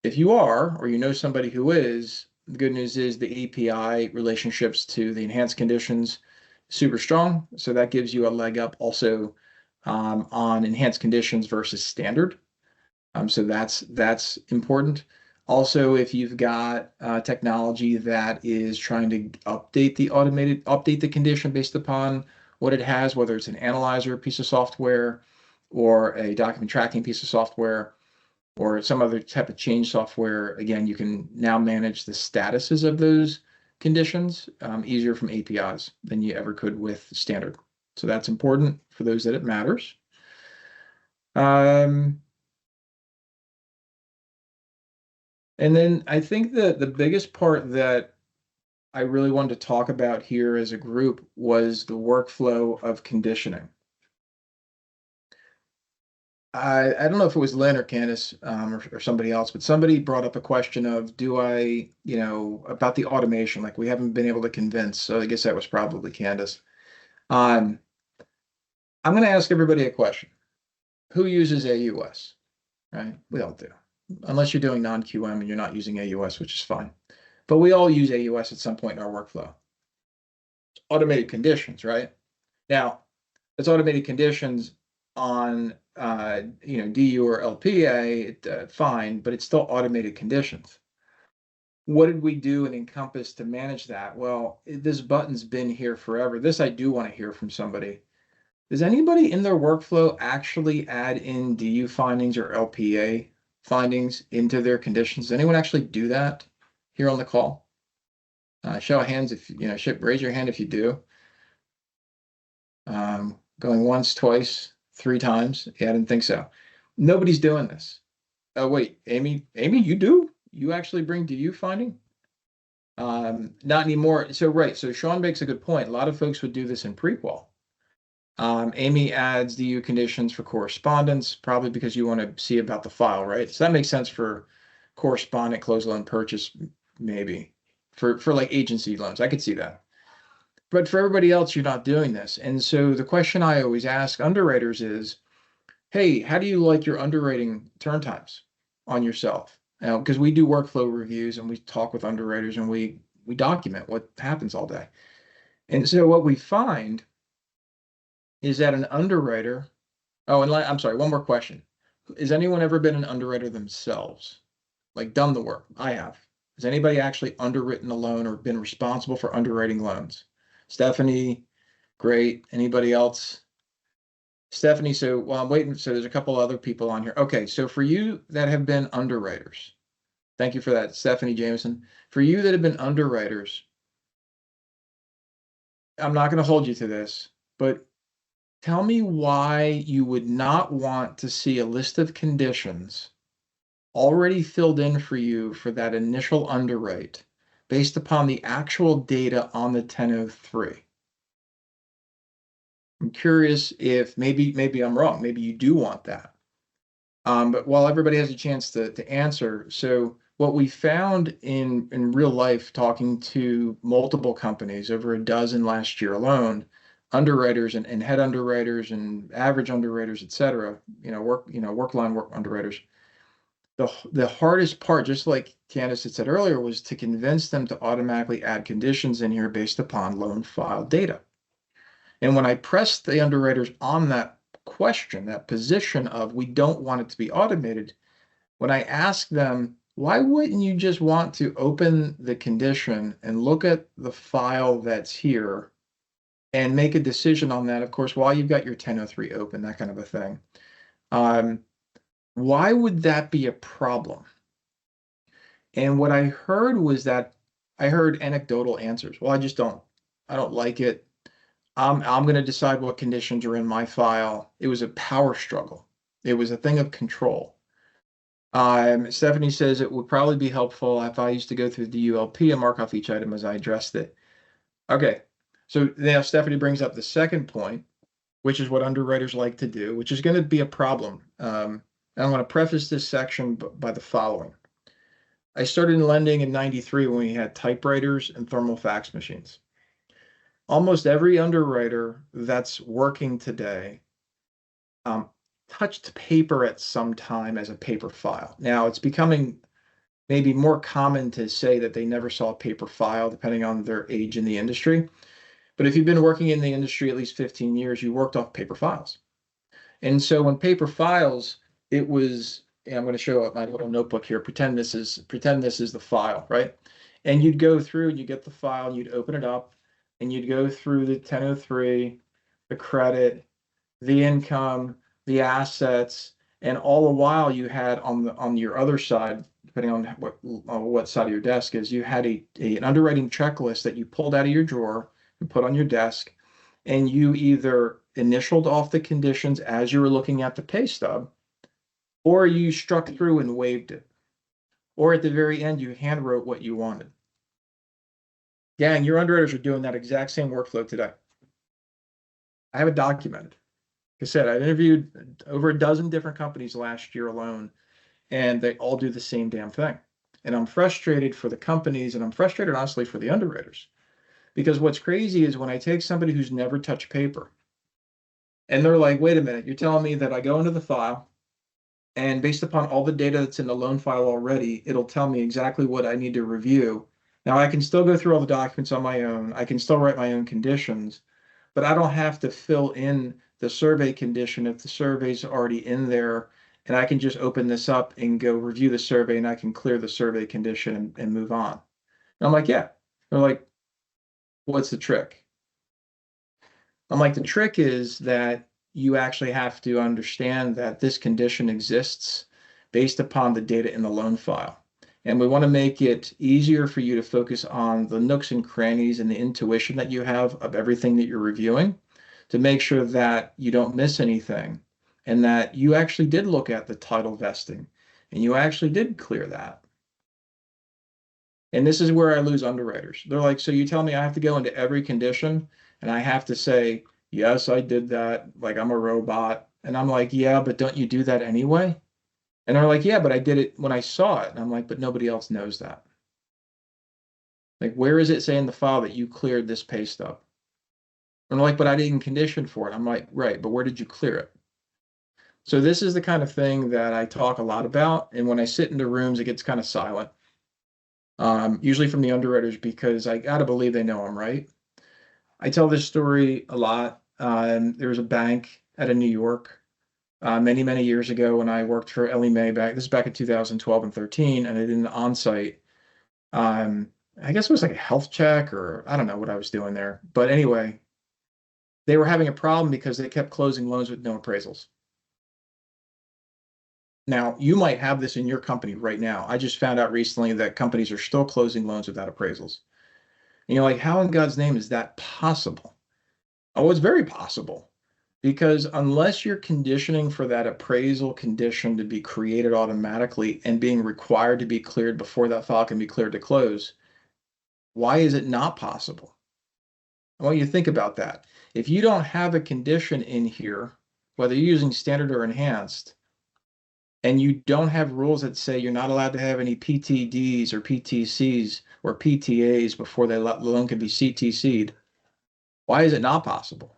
If you are, or you know somebody who is, the good news is the API relationships to the enhanced conditions super strong. So that gives you a leg up also on enhanced conditions versus standard. So that's important. Also, if you've got technology that is trying to update the condition based upon what it has, whether it's an analyzer piece of software or a document tracking piece of software or some other type of change software, again, you can now manage the statuses of those conditions easier from APIs than you ever could with standard. So that's important for those that it matters. And then I think that the biggest part that I really wanted to talk about here as a group was the workflow of conditioning. I don't know if it was Lynn or Candace or somebody else, but somebody brought up a question of about the automation, like we haven't been able to convince. So I guess that was probably Candace. Um, I'm going to ask everybody a question. Who uses AUS? Right? We all do, unless you're doing non-QM and you're not using AUS, which is fine. But we all use AUS at some point in our workflow. Automated conditions, right? Now, it's automated conditions on DU or LPA, fine, but it's still automated conditions. What did we do in Encompass to manage that? Well, this button's been here forever. This I do want to hear from somebody. Does anybody in their workflow actually add in DU findings or LPA findings into their conditions? Does anyone actually do that here on the call? Show of hands if raise your hand if you do. Going once, twice, 3 times. Yeah, I didn't think so. Nobody's doing this. Oh, wait, Amy, you do? You actually bring DU finding? Not anymore. So, right. So Sean makes a good point. A lot of folks would do this in prequal. Amy adds DU conditions for correspondence, probably because you want to see about the file, right? So that makes sense for correspondent close loan purchase, maybe for like agency loans. I could see that. But for everybody else, you're not doing this. And so the question I always ask underwriters is, hey, how do you like your underwriting turn times on yourself? Because we do workflow reviews and we talk with underwriters and we document what happens all day. And so what we find is that an underwriter, oh, and I'm sorry, one more question. Has anyone ever been an underwriter themselves? Like done the work? I have. Has anybody actually underwritten a loan or been responsible for underwriting loans? Stephanie, great. Anybody else? Stephanie, so while I'm waiting, so there's a couple other people on here. Okay, so for you that have been underwriters, thank you for that, Stephanie Jameson. For you that have been underwriters, I'm not going to hold you to this, but tell me why you would not want to see a list of conditions already filled in for you for that initial underwrite based upon the actual data on the 1003. I'm curious if maybe I'm wrong. Maybe you do want that. But while everybody has a chance to answer, so what we found in real life, talking to multiple companies, over a dozen last year alone, underwriters and head underwriters and average underwriters, et cetera, work line work underwriters. The hardest part, just like Candace had said earlier, was to convince them to automatically add conditions in here based upon loan file data. And when I pressed the underwriters on that question, that position of we don't want it to be automated, when I asked them, why wouldn't you just want to open the condition and look at the file that's here and make a decision on that, of course, while you've got your 1003 open, that kind of a thing. Why would that be a problem? And what I heard was that I heard anecdotal answers. Well, I don't like it. I'm going to decide what conditions are in my file. It was a power struggle. It was a thing of control. Stephanie says it would probably be helpful if I used to go through the ULP and mark off each item as I addressed it. Okay, so now Stephanie brings up the second point, which is what underwriters like to do, which is going to be a problem. And I'm going to preface this section by the following. I started in lending in 93 when we had typewriters and thermal fax machines. Almost every underwriter that's working today touched paper at some time as a paper file. Now it's becoming maybe more common to say that they never saw a paper file, depending on their age in the industry. But if you've been working in the industry at least 15 years, you worked off paper files. And so when paper files, it was, and I'm going to show up my little notebook here. Pretend this is the file, right? And you'd go through and you get the file and you'd open it up and you'd go through the 1003, the credit, the income, the assets, and all the while you had on your other side, depending on what side of your desk is, you had an underwriting checklist that you pulled out of your drawer and put on your desk, and you either initialed off the conditions as you were looking at the pay stub, or you struck through and waived it, or at the very end you hand wrote what you wanted. Gang, your underwriters are doing that exact same workflow today. I have it documented. Like I said, I interviewed over a dozen different companies last year alone, and they all do the same damn thing. And I'm frustrated for the companies, and I'm frustrated, honestly, for the underwriters. Because what's crazy is when I take somebody who's never touched paper, and they're like, wait a minute, you're telling me that I go into the file, and based upon all the data that's in the loan file already, it'll tell me exactly what I need to review. Now, I can still go through all the documents on my own. I can still write my own conditions, but I don't have to fill in the survey condition if the survey's already in there, and I can just open this up and go review the survey, and I can clear the survey condition and move on. And I'm like, yeah. They're like, what's the trick? I'm like, the trick is that you actually have to understand that this condition exists based upon the data in the loan file. And we want to make it easier for you to focus on the nooks and crannies and the intuition that you have of everything that you're reviewing to make sure that you don't miss anything and that you actually did look at the title vesting and you actually did clear that. And this is where I lose underwriters. They're like, so you tell me I have to go into every condition and I have to say, yes, I did that. Like I'm a robot. And I'm like, yeah, but don't you do that anyway? And they're like, yeah, but I did it when I saw it. And I'm like, but nobody else knows that. Like, where is it saying in the file that you cleared this pay stub? And they're like, but I didn't condition for it. I'm like, right, but where did you clear it? So this is the kind of thing that I talk a lot about. And when I sit in the rooms, it gets kind of silent. Usually from the underwriters, because I got to believe they know I'm right. I tell this story a lot. There was a bank out of New York many, many years ago when I worked for Ellie Mae back. This is back in 2012 and 13, and I did an on-site. I guess it was like a health check, or I don't know what I was doing there. But anyway, they were having a problem because they kept closing loans with no appraisals. Now, you might have this in your company right now. I just found out recently that companies are still closing loans without appraisals. And you're like, how in God's name is that possible? Oh, it's very possible. Because unless you're conditioning for that appraisal condition to be created automatically and being required to be cleared before that file can be cleared to close, why is it not possible? I want you to think about that. If you don't have a condition in here, whether you're using standard or enhanced, and you don't have rules that say you're not allowed to have any PTDs or PTCs or PTAs before the loan can be CTC'd, why is it not possible?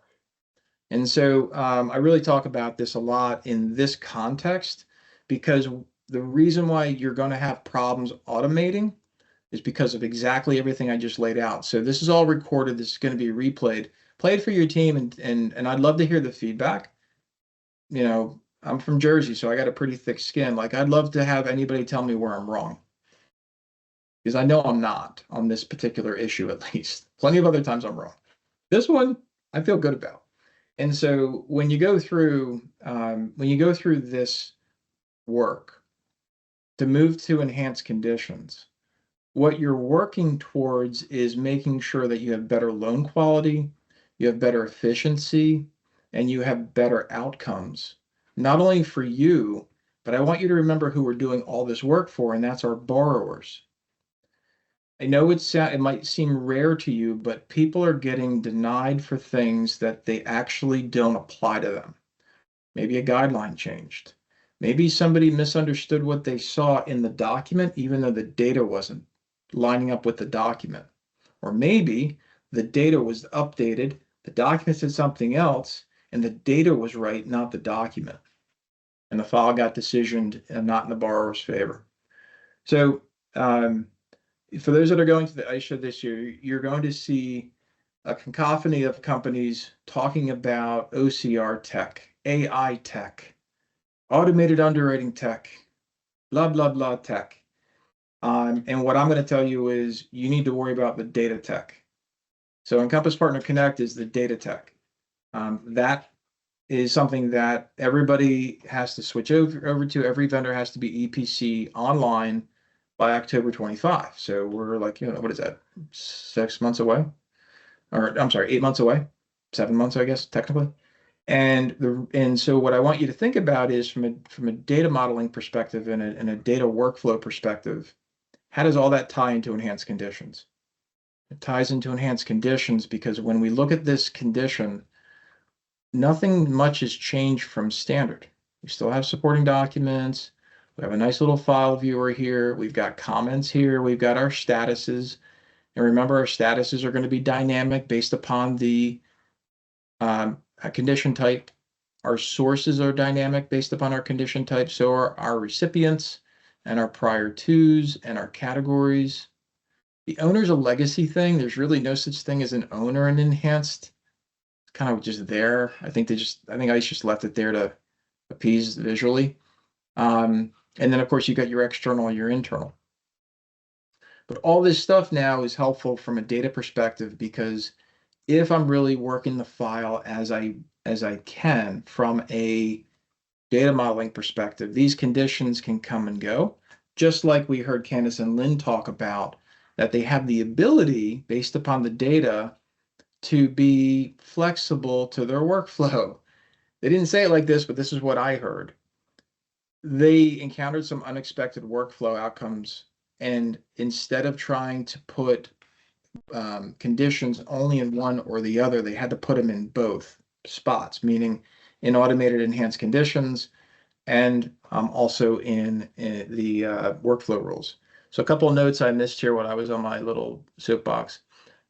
And so I really talk about this a lot in this context because the reason why you're going to have problems automating is because of exactly everything I just laid out. So this is all recorded. This is going to be replayed. Play it for your team, and I'd love to hear the feedback. You know, I'm from Jersey, so I got a pretty thick skin. Like I'd love to have anybody tell me where I'm wrong because I know I'm not on this particular issue at least. Plenty of other times I'm wrong. This one I feel good about. And so when you go through this work to move to enhanced conditions, what you're working towards is making sure that you have better loan quality, you have better efficiency, and you have better outcomes, not only for you, but I want you to remember who we're doing all this work for, and that's our borrowers. I know it might seem rare to you, but people are getting denied for things that they actually don't apply to them. Maybe a guideline changed. Maybe somebody misunderstood what they saw in the document, even though the data wasn't lining up with the document. Or maybe the data was updated, the document said something else, and the data was right, not the document. And the file got decisioned and not in the borrower's favor. So um, for those that are going to the ISHA this year, you're going to see a cacophony of companies talking about OCR tech, AI tech, automated underwriting tech, blah, blah, blah tech. And what I'm going to tell you is you need to worry about the data tech. So Encompass Partner Connect is the data tech. That is something that everybody has to switch over to. Every vendor has to be EPC online by October 25. So we're like, what is that? 6 months away? Or I'm sorry, 8 months away, 7 months, I guess, technically. And so what I want you to think about is from a data modeling perspective and a data workflow perspective, how does all that tie into enhanced conditions? It ties into enhanced conditions because when we look at this condition, nothing much has changed from standard. We still have supporting documents. We have a nice little file viewer here. We've got comments here. We've got our statuses. And remember, our statuses are going to be dynamic based upon the condition type. Our sources are dynamic based upon our condition type. So are our recipients and our prior tos and our categories. The owner's a legacy thing. There's really no such thing as an owner in enhanced. It's kind of just there. I think I just left it there to appease visually. And then of course you got your external and your internal. But all this stuff now is helpful from a data perspective because if I'm really working the file as I can from a data modeling perspective, these conditions can come and go, just like we heard Candace and Lynn talk about, that they have the ability, based upon the data, to be flexible to their workflow. They didn't say it like this, but this is what I heard. They encountered some unexpected workflow outcomes, and instead of trying to put conditions only in one or the other, they had to put them in both spots, meaning in automated enhanced conditions and also in the workflow rules. So a couple of notes I missed here when I was on my little soapbox.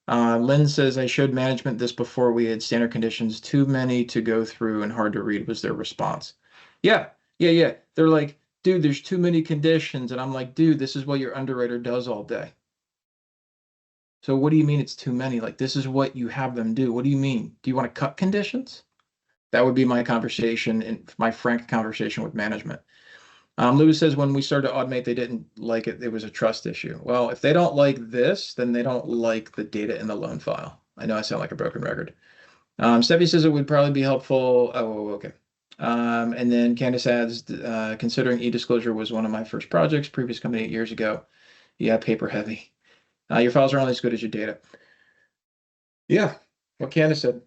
Lynn says, I showed management this before we had standard conditions, too many to go through and hard to read was their response. Yeah. They're like, dude, there's too many conditions. And I'm like, dude, this is what your underwriter does all day. So what do you mean it's too many? Like, this is what you have them do. What do you mean? Do you want to cut conditions? That would be my conversation and my frank conversation with management. Lewis says when we started to automate, they didn't like it. It was a trust issue. Well, if they don't like this, then they don't like the data in the loan file. I know I sound like a broken record. Steffi says it would probably be helpful. Oh, okay. And then Candace adds, considering e-disclosure was one of my first projects, previous company 8 years ago. Yeah, paper heavy. Your files are only as good as your data. Yeah, what Candace said.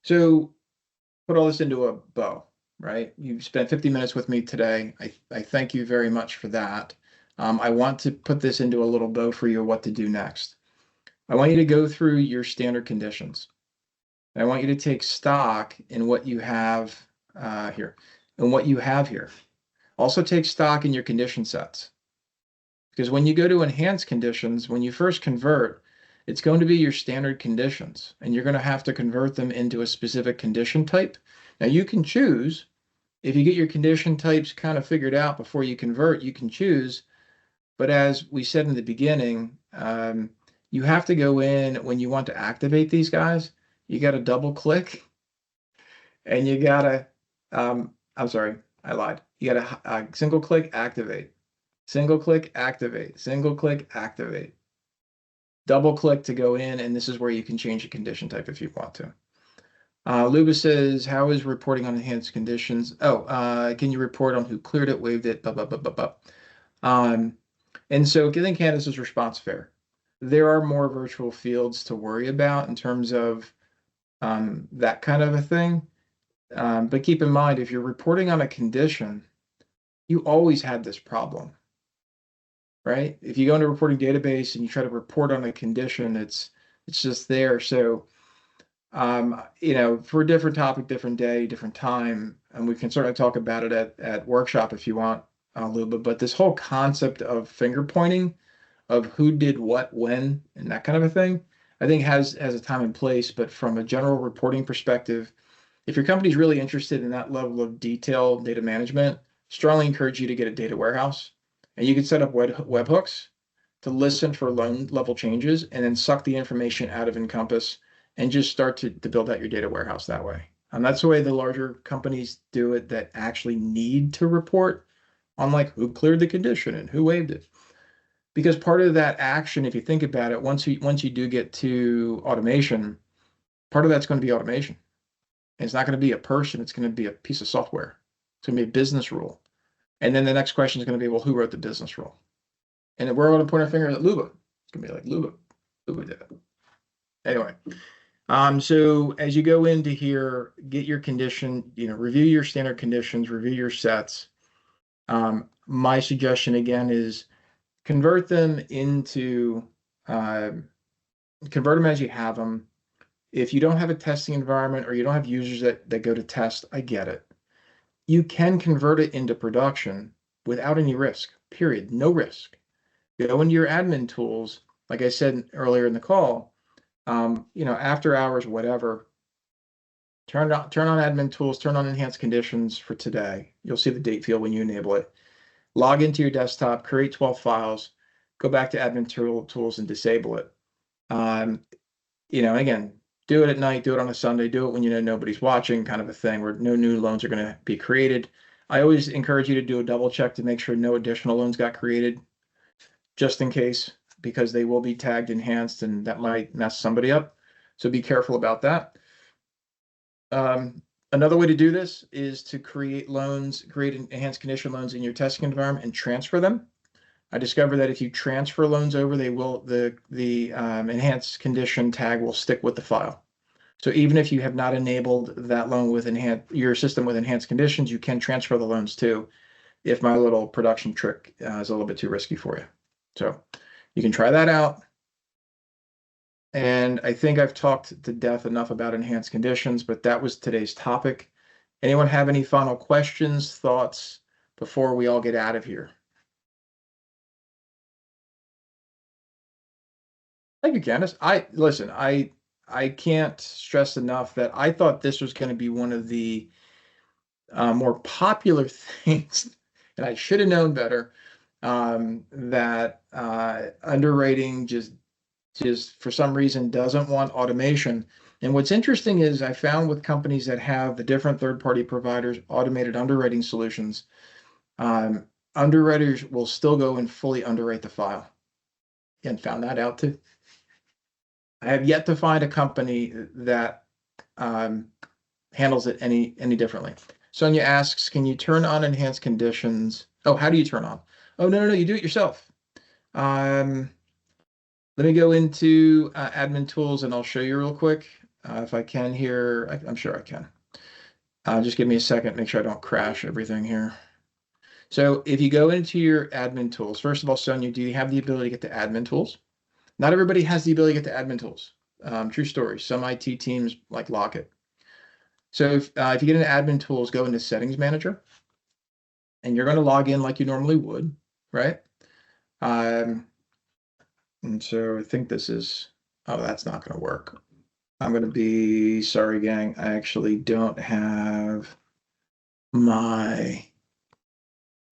So put all this into a bow, right? You've spent 50 minutes with me today. I thank you very much for that. I want to put this into a little bow for you, what to do next. I want you to go through your standard conditions. I want you to take stock in what you have here and what you have here. Also take stock in your condition sets. Because when you go to enhance conditions, when you first convert, It's going to be your standard conditions, and you're going to have to convert them into a specific condition type. Now you can choose, if you get your condition types kind of figured out before you convert, you can choose. But as we said in the beginning, you have to go in when you want to activate these guys. You got to double click, and you got to, I'm sorry, I lied. You got to single click activate, single click activate, single click activate. Double click to go in, and this is where you can change the condition type if you want to. Luba says, how is reporting on enhanced conditions? Oh, can you report on who cleared it, waived it, blah, blah, blah, blah, blah. And so getting Candace's response fair. There are more virtual fields to worry about in terms of that kind of a thing. But keep in mind, if you're reporting on a condition, you always had this problem, right? If you go into a reporting database and you try to report on a condition, it's just there. So, for a different topic, different day, different time, and we can certainly talk about it at workshop if you want, Luba. But this whole concept of finger pointing, of who did what when, and that kind of a thing, I think has a time and place. But from a general reporting perspective, if your company's really interested in that level of detail data management, strongly encourage you to get a data warehouse. And you can set up webhooks to listen for loan level changes and then suck the information out of Encompass and just start to build out your data warehouse that way. And that's the way the larger companies do it that actually need to report on like who cleared the condition and who waived it. Because part of that action, if you think about it, once you do get to automation, part of that's going to be automation. And it's not going to be a person, it's going to be a piece of software. It's going to be a business rule. And then the next question is going to be, well, who wrote the business rule? And then we're going to point our finger at Luba. It's going to be like Luba did it. Anyway, so as you go into here, get your condition, review your standard conditions, review your sets. My suggestion again is convert them as you have them. If you don't have a testing environment or you don't have users that go to test, I get it. You can convert it into production without any risk, period. No risk. Go into your admin tools, like I said earlier in the call, after hours, whatever, turn on admin tools, turn on enhanced conditions for today. You'll see the date field when you enable it. Log into your desktop, create 12 files, go back to admin tools and disable it. Again, do it at night, do it on a Sunday, do it when nobody's watching, kind of a thing where no new loans are going to be created. I always encourage you to do a double check to make sure no additional loans got created, just in case, because they will be tagged enhanced and that might mess somebody up. So be careful about that. Another way to do this is to create enhanced condition loans in your testing environment and transfer them. I discovered that if you transfer loans over, the enhanced condition tag will stick with the file. So even if you have not enabled that loan with your system with enhanced conditions, you can transfer the loans too, if my little production trick is a little bit too risky for you. So you can try that out. And I think I've talked to death enough about enhanced conditions, but that was today's topic. Anyone have any final questions, thoughts before we all get out of here? Thank you, Candace. I can't stress enough that I thought this was going to be one of the more popular things, and I should have known better, that underwriting just for some reason doesn't want automation. And what's interesting is I found with companies that have the different third-party providers automated underwriting solutions, underwriters will still go and fully underwrite the file. And found that out too. I have yet to find a company that handles it any differently. Sonia asks, can you turn on enhanced conditions? Oh, how do you turn on? Oh, no, you do it yourself. Let me go into admin tools and I'll show you real quick if I can here. I'm sure I can. Just give me a second, make sure I don't crash everything here. So if you go into your admin tools, first of all, Sonia, do you have the ability to get to admin tools? Not everybody has the ability to get to admin tools. True story. Some IT teams like lock it. So if you get into admin tools, go into settings manager and you're going to log in like you normally would, right? And so I think this is Oh, that's not going to work. I'm going to be sorry, gang. I actually don't have my,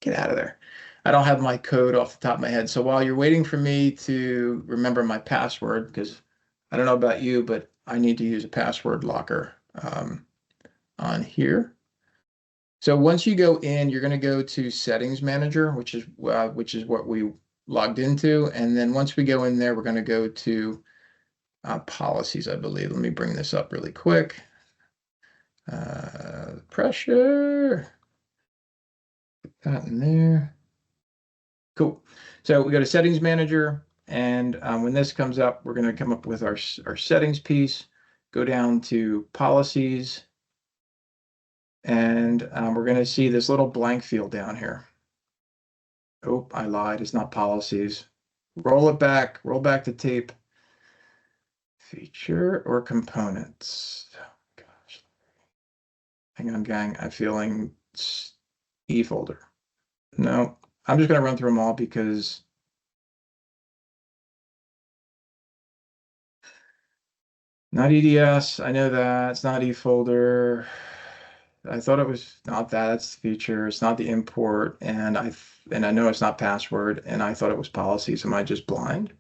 get out of there. I don't have my code off the top of my head. So while you're waiting for me to remember my password, because I don't know about you, but I need to use a password locker on here. So once you go in, you're going to go to Settings Manager, which is what we logged into. And then once we go in there, we're going to go to Policies, I believe. Let me bring this up really quick. Pressure. Put that in there. Cool. So we go to Settings Manager, and when this comes up, we're going to come up with our settings piece, go down to Policies, and we're going to see this little blank field down here. Oh, I lied. It's not Policies. Roll back to tape. Feature or components. Oh, gosh. Hang on, gang. I'm feeling E folder. No, I'm just going to run through them all because not EDS. I know that. It's not E folder. I thought it was not that. That's the feature. It's not the import. And I know it's not password. And I thought it was policies. Am I just blind?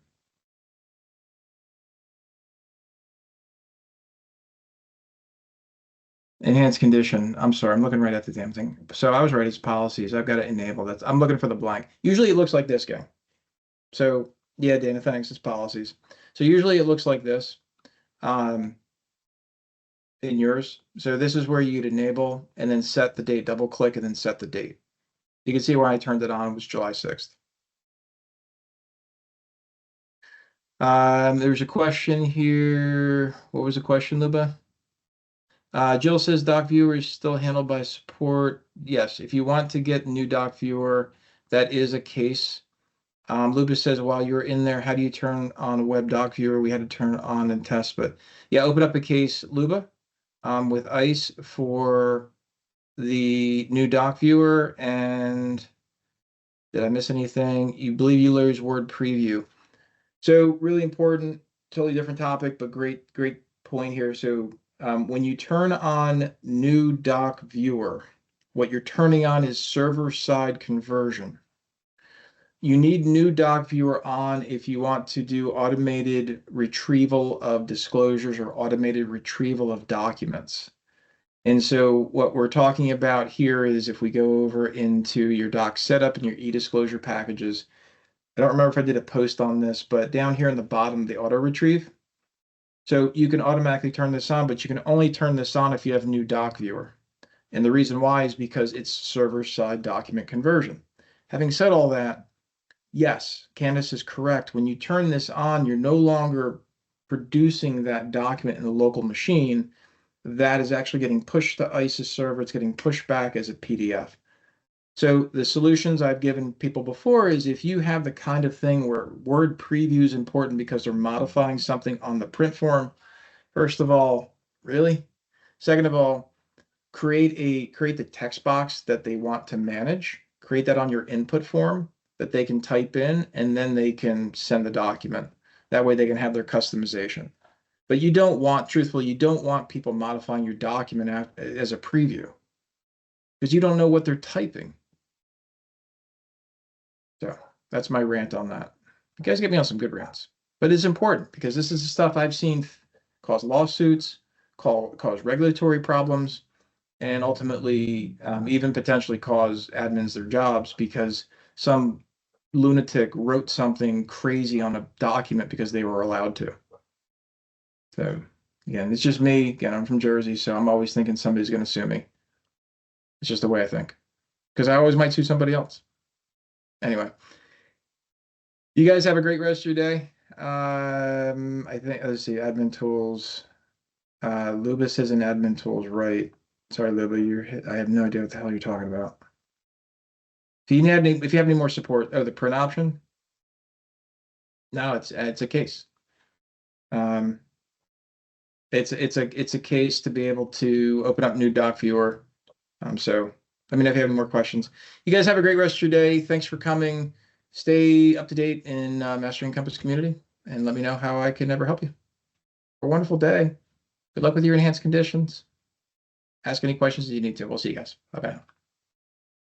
Enhanced condition. I'm sorry. I'm looking right at the damn thing. So I was right. It's policies. I've got to enable that. I'm looking for the blank. Usually it looks like this guy. So yeah, Dana, thanks. It's policies. So usually it looks like this in yours. So this is where you'd enable and then set the date, double click and then set the date. You can see where I turned it on was July 6th. There's a question here. What was the question, Luba? Jill says doc viewer is still handled by support. Yes, if you want to get new doc viewer, that is a case. Luba says while you're in there, how do you turn on a web doc viewer? We had to turn it on and test, but yeah, open up a case, Luba, with ICE for the new doc viewer. And did I miss anything? You believe you lose word preview. So really important, totally different topic, but great point here. So when you turn on new doc viewer, what you're turning on is server side conversion. You need new doc viewer on if you want to do automated retrieval of disclosures or automated retrieval of documents. And so what we're talking about here is if we go over into your doc setup and your e-disclosure packages, I don't remember if I did a post on this, but down here in the bottom, the auto retrieve. So you can automatically turn this on, but you can only turn this on if you have new doc viewer. And the reason why is because it's server-side document conversion. Having said all that, yes, Candace is correct. When you turn this on, you're no longer producing that document in the local machine. That is actually getting pushed to ICE's server. It's getting pushed back as a PDF. So the solutions I've given people before is if you have the kind of thing where word preview is important because they're modifying something on the print form, first of all, really? Second of all, create the text box that they want to manage, create that on your input form that they can type in, and then they can send the document. That way they can have their customization. But you don't want, truthfully, you don't want people modifying your document as a preview because you don't know what they're typing. So that's my rant on that. You guys get me on some good rants, but it's important because this is the stuff I've seen cause lawsuits, cause regulatory problems, and ultimately even potentially cause admins their jobs because some lunatic wrote something crazy on a document because they were allowed to. So again, it's just me. Again, I'm from Jersey, so I'm always thinking somebody's going to sue me. It's just the way I think because I always might sue somebody else. Anyway. You guys have a great rest of your day. I think, let's see, admin tools. Luba says in admin tools, right? Sorry, Luba, I have no idea what the hell you're talking about. If you have any more support, oh, the print option. No, it's a case. It's a case to be able to open up new doc viewer. So let me know if you have any more questions. You guys have a great rest of your day. Thanks for coming. Stay up to date in Mastering Encompass community and let me know how I can ever help you. a wonderful day. Good luck with your enhanced conditions. Ask any questions you need to. We'll see you guys. Bye-bye.